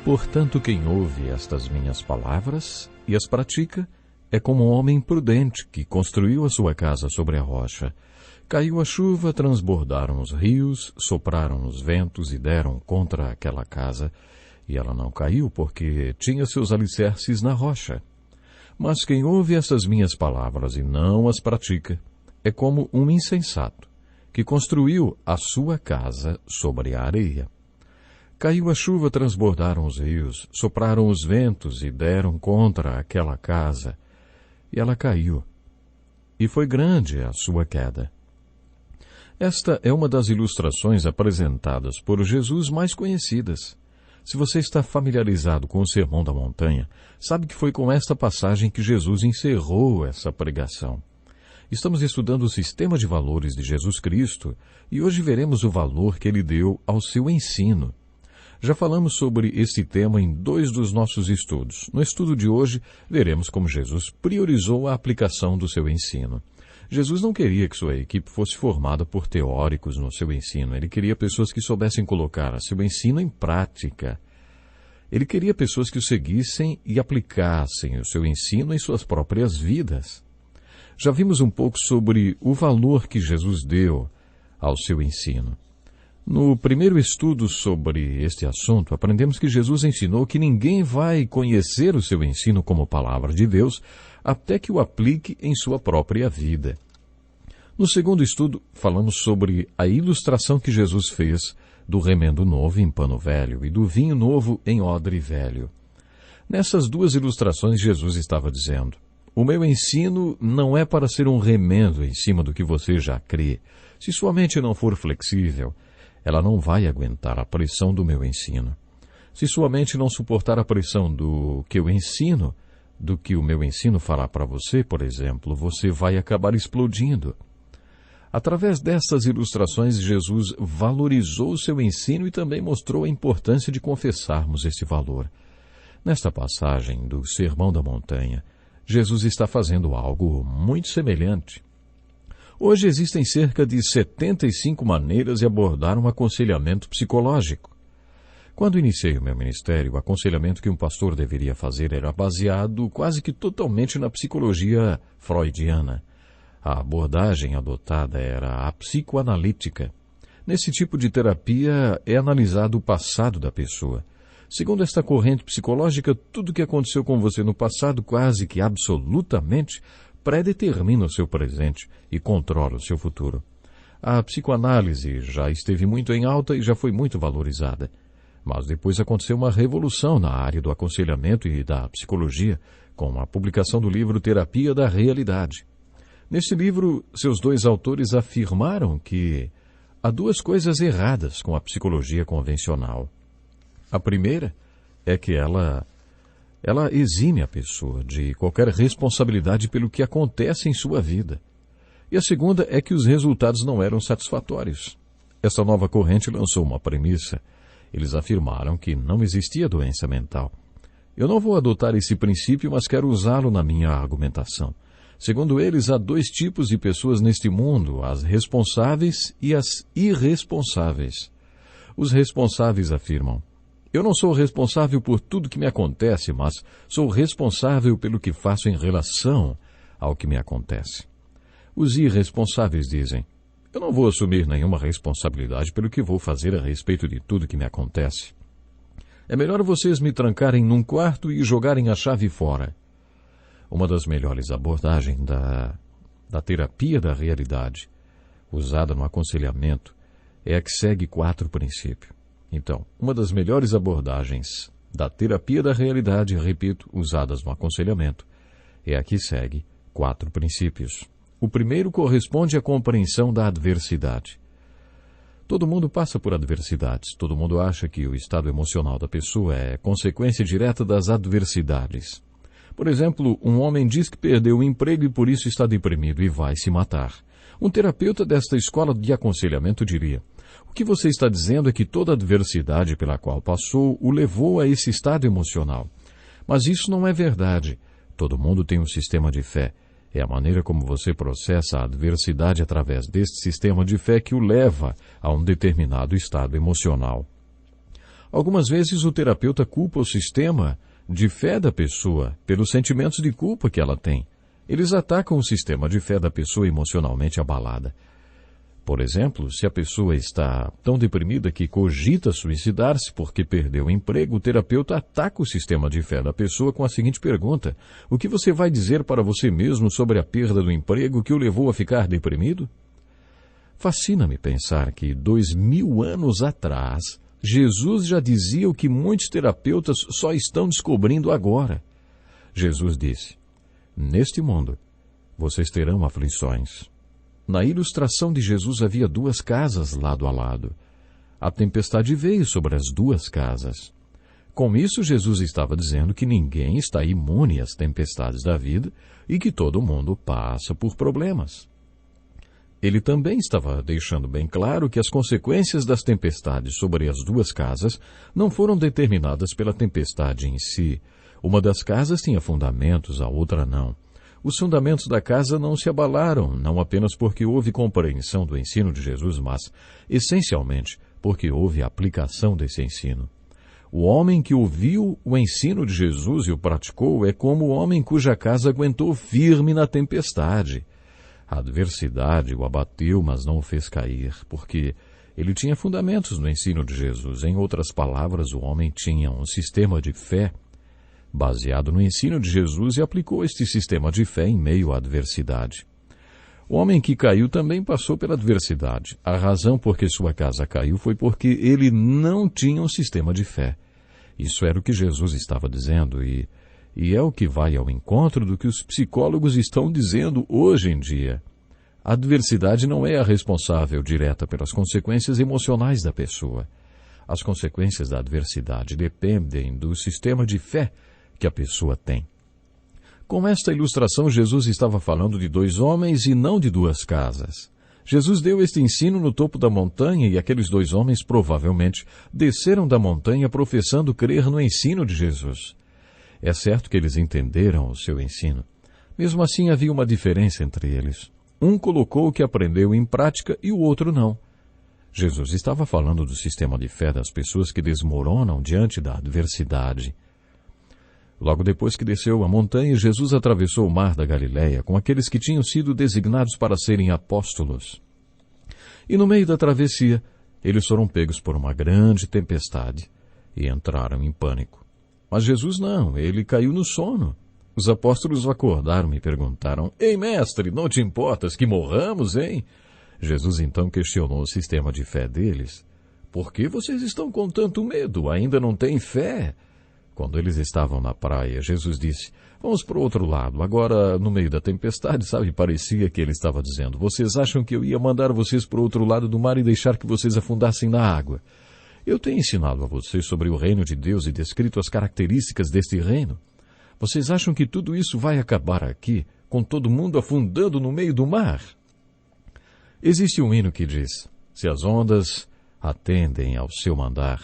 Portanto, quem ouve estas minhas palavras e as pratica é como um homem prudente que construiu a sua casa sobre a rocha. Caiu a chuva, transbordaram os rios, sopraram os ventos e deram contra aquela casa, e ela não caiu porque tinha seus alicerces na rocha. Mas quem ouve essas minhas palavras e não as pratica é como um insensato que construiu a sua casa sobre a areia. Caiu a chuva, transbordaram os rios, sopraram os ventos e deram contra aquela casa, e ela caiu. E foi grande a sua queda. Esta é uma das ilustrações apresentadas por Jesus mais conhecidas. Se você está familiarizado com o Sermão da Montanha, sabe que foi com esta passagem que Jesus encerrou essa pregação. Estamos estudando o sistema de valores de Jesus Cristo e hoje veremos o valor que ele deu ao seu ensino. Já falamos sobre este tema em 2 dos nossos estudos. No estudo de hoje, veremos como Jesus priorizou a aplicação do seu ensino. Jesus não queria que sua equipe fosse formada por teóricos no seu ensino. Ele queria pessoas que soubessem colocar seu ensino em prática. Ele queria pessoas que o seguissem e aplicassem o seu ensino em suas próprias vidas. Já vimos um pouco sobre o valor que Jesus deu ao seu ensino. No primeiro estudo sobre este assunto, aprendemos que Jesus ensinou que ninguém vai conhecer o seu ensino como palavra de Deus até que o aplique em sua própria vida. No segundo estudo, falamos sobre a ilustração que Jesus fez do remendo novo em pano velho e do vinho novo em odre velho. Nessas 2 ilustrações, Jesus estava dizendo: o meu ensino não é para ser um remendo em cima do que você já crê. Se sua mente não for flexível, ela não vai aguentar a pressão do meu ensino. Se sua mente não suportar a pressão do que eu ensino, do que o meu ensino falar para você, por exemplo, você vai acabar explodindo. Através dessas ilustrações, Jesus valorizou o seu ensino e também mostrou a importância de confessarmos esse valor. Nesta passagem do Sermão da Montanha, Jesus está fazendo algo muito semelhante. Hoje existem cerca de 75 maneiras de abordar um aconselhamento psicológico. Quando iniciei o meu ministério, o aconselhamento que um pastor deveria fazer era baseado quase que totalmente na psicologia freudiana. A abordagem adotada era a psicoanalítica. Nesse tipo de terapia é analisado o passado da pessoa. Segundo esta corrente psicológica, tudo o que aconteceu com você no passado, quase que absolutamente, predetermina o seu presente e controla o seu futuro. A psicoanálise já esteve muito em alta e já foi muito valorizada. Mas depois aconteceu uma revolução na área do aconselhamento e da psicologia, com a publicação do livro Terapia da Realidade. Nesse livro, seus 2 autores afirmaram que há 2 coisas erradas com a psicologia convencional. A primeira é que ela exime a pessoa de qualquer responsabilidade pelo que acontece em sua vida. E a segunda é que os resultados não eram satisfatórios. Esta nova corrente lançou uma premissa. Eles afirmaram que não existia doença mental. Eu não vou adotar esse princípio, mas quero usá-lo na minha argumentação. Segundo eles, há 2 tipos de pessoas neste mundo, as responsáveis e as irresponsáveis. Os responsáveis afirmam: eu não sou responsável por tudo que me acontece, mas sou responsável pelo que faço em relação ao que me acontece. Os irresponsáveis dizem: eu não vou assumir nenhuma responsabilidade pelo que vou fazer a respeito de tudo que me acontece. É melhor vocês me trancarem num quarto e jogarem a chave fora. Uma das melhores abordagens da terapia da realidade, usada no aconselhamento, é a que segue 4 princípios. Então, uma das melhores abordagens da terapia da realidade, repito, usadas no aconselhamento, é a que segue 4 princípios. O primeiro corresponde à compreensão da adversidade. Todo mundo passa por adversidades. Todo mundo acha que o estado emocional da pessoa é consequência direta das adversidades. Por exemplo, um homem diz que perdeu o emprego e por isso está deprimido e vai se matar. Um terapeuta desta escola de aconselhamento diria: o que você está dizendo é que toda adversidade pela qual passou o levou a esse estado emocional. Mas isso não é verdade. Todo mundo tem um sistema de fé. É a maneira como você processa a adversidade através deste sistema de fé que o leva a um determinado estado emocional. Algumas vezes o terapeuta culpa o sistema de fé da pessoa pelos sentimentos de culpa que ela tem. Eles atacam o sistema de fé da pessoa emocionalmente abalada. Por exemplo, se a pessoa está tão deprimida que cogita suicidar-se porque perdeu o emprego, o terapeuta ataca o sistema de fé da pessoa com a seguinte pergunta: o que você vai dizer para você mesmo sobre a perda do emprego que o levou a ficar deprimido? Fascina-me pensar que 2000 anos atrás, Jesus já dizia o que muitos terapeutas só estão descobrindo agora. Jesus disse: neste mundo, vocês terão aflições. Na ilustração de Jesus havia 2 casas lado a lado. A tempestade veio sobre as 2 casas. Com isso, Jesus estava dizendo que ninguém está imune às tempestades da vida e que todo mundo passa por problemas. Ele também estava deixando bem claro que as consequências das tempestades sobre as 2 casas não foram determinadas pela tempestade em si. Uma das casas tinha fundamentos, a outra não. Os fundamentos da casa não se abalaram, não apenas porque houve compreensão do ensino de Jesus, mas, essencialmente, porque houve aplicação desse ensino. O homem que ouviu o ensino de Jesus e o praticou é como o homem cuja casa aguentou firme na tempestade. A adversidade o abateu, mas não o fez cair, porque ele tinha fundamentos no ensino de Jesus. Em outras palavras, o homem tinha um sistema de fé baseado no ensino de Jesus e aplicou este sistema de fé em meio à adversidade. O homem que caiu também passou pela adversidade. A razão por que sua casa caiu foi porque ele não tinha um sistema de fé. Isso era o que Jesus estava dizendo e é o que vai ao encontro do que os psicólogos estão dizendo hoje em dia. A adversidade não é a responsável direta pelas consequências emocionais da pessoa. As consequências da adversidade dependem do sistema de fé que a pessoa tem. Com esta ilustração, Jesus estava falando de 2 homens e não de 2 casas. Jesus deu este ensino no topo da montanha e aqueles 2 homens provavelmente desceram da montanha professando crer no ensino de Jesus. É certo que eles entenderam o seu ensino. Mesmo assim, havia uma diferença entre eles. Um colocou o que aprendeu em prática e o outro não. Jesus estava falando do sistema de fé das pessoas que desmoronam diante da adversidade. Logo depois que desceu a montanha, Jesus atravessou o mar da Galileia com aqueles que tinham sido designados para serem apóstolos. E no meio da travessia, eles foram pegos por uma grande tempestade e entraram em pânico. Mas Jesus não, ele caiu no sono. Os apóstolos o acordaram e perguntaram: Ei, mestre, não te importas que morramos, hein? Jesus então questionou o sistema de fé deles. Por que vocês estão com tanto medo? Ainda não têm fé? Quando eles estavam na praia, Jesus disse: vamos para o outro lado. Agora, no meio da tempestade, sabe, parecia que ele estava dizendo: vocês acham que eu ia mandar vocês para o outro lado do mar e deixar que vocês afundassem na água? Eu tenho ensinado a vocês sobre o reino de Deus e descrito as características deste reino. Vocês acham que tudo isso vai acabar aqui, com todo mundo afundando no meio do mar? Existe um hino que diz: se as ondas atendem ao seu mandar,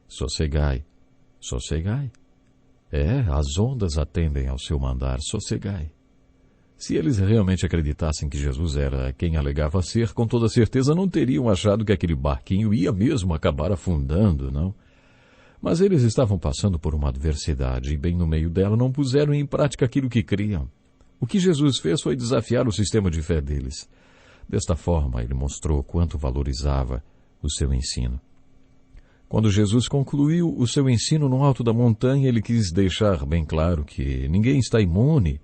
sossegai, sossegai. As ondas atendem ao seu mandar, sossegai. Se eles realmente acreditassem que Jesus era quem alegava ser, com toda certeza não teriam achado que aquele barquinho ia mesmo acabar afundando, não? Mas eles estavam passando por uma adversidade e bem no meio dela não puseram em prática aquilo que criam. O que Jesus fez foi desafiar o sistema de fé deles. Desta forma, ele mostrou quanto valorizava o seu ensino. Quando Jesus concluiu o seu ensino no alto da montanha, ele quis deixar bem claro que ninguém está imune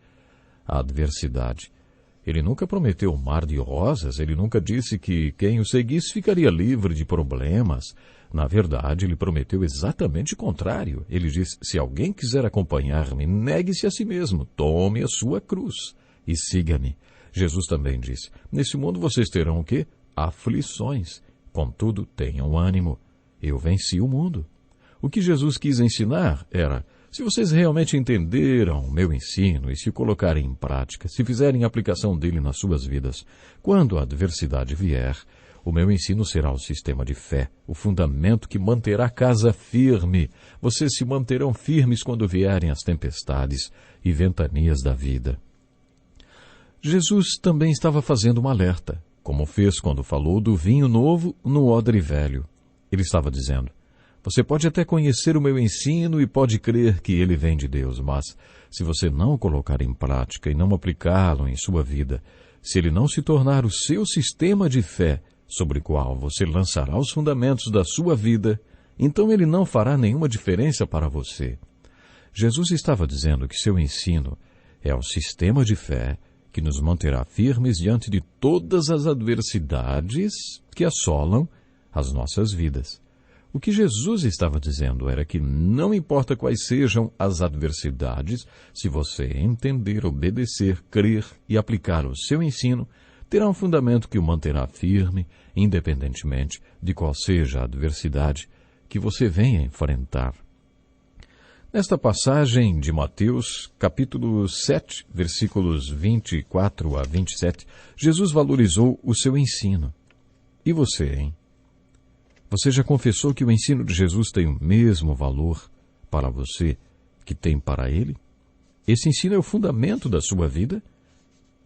à adversidade. Ele nunca prometeu um mar de rosas, ele nunca disse que quem o seguisse ficaria livre de problemas. Na verdade, ele prometeu exatamente o contrário. Ele disse: se alguém quiser acompanhar-me, negue-se a si mesmo, tome a sua cruz e siga-me. Jesus também disse: nesse mundo vocês terão o quê? Aflições. Contudo, tenham ânimo. Eu venci o mundo. O que Jesus quis ensinar era: se vocês realmente entenderam o meu ensino e se colocarem em prática, se fizerem aplicação dele nas suas vidas, quando a adversidade vier, o meu ensino será o sistema de fé, o fundamento que manterá a casa firme. Vocês se manterão firmes quando vierem as tempestades e ventanias da vida. Jesus também estava fazendo um alerta, como fez quando falou do vinho novo no odre velho. Ele estava dizendo: Você pode até conhecer o meu ensino e pode crer que ele vem de Deus, mas se você não o colocar em prática e não aplicá-lo em sua vida, se ele não se tornar o seu sistema de fé, sobre o qual você lançará os fundamentos da sua vida, então ele não fará nenhuma diferença para você. Jesus estava dizendo que seu ensino é o sistema de fé que nos manterá firmes diante de todas as adversidades que assolam as nossas vidas. O que Jesus estava dizendo era que não importa quais sejam as adversidades, se você entender, obedecer, crer e aplicar o seu ensino, terá um fundamento que o manterá firme, independentemente de qual seja a adversidade que você venha enfrentar. Nesta passagem de Mateus, capítulo 7, versículos 24 a 27, Jesus valorizou o seu ensino. E você, hein? Você já confessou que o ensino de Jesus tem o mesmo valor para você que tem para ele? Esse ensino é o fundamento da sua vida?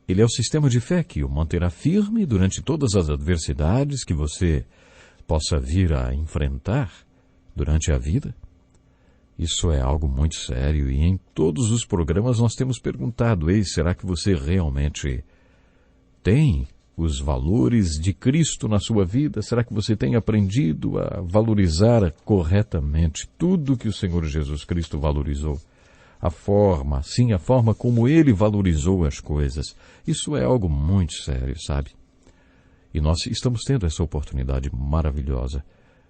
Ele é o sistema de fé que o manterá firme durante todas as adversidades que você possa vir a enfrentar durante a vida? Isso é algo muito sério e em todos os programas nós temos perguntado, será que você realmente tem os valores de Cristo na sua vida? Será que você tem aprendido a valorizar corretamente tudo que o Senhor Jesus Cristo valorizou? A forma como Ele valorizou as coisas. Isso é algo muito sério, sabe? E nós estamos tendo essa oportunidade maravilhosa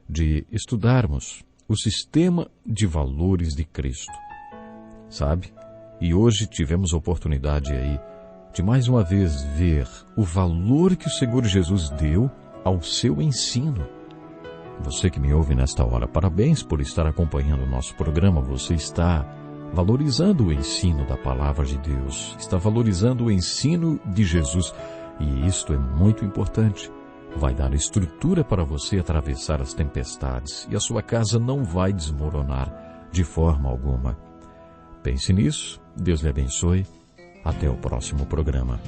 de estudarmos o sistema de valores de Cristo, sabe? E hoje tivemos a oportunidade aí de mais uma vez ver o valor que o Senhor Jesus deu ao seu ensino. Você que me ouve nesta hora, parabéns por estar acompanhando o nosso programa. Você está valorizando o ensino da palavra de Deus, está valorizando o ensino de Jesus, e isto é muito importante. Vai dar estrutura para você atravessar as tempestades e a sua casa não vai desmoronar de forma alguma. Pense nisso, Deus lhe abençoe. Até o próximo programa.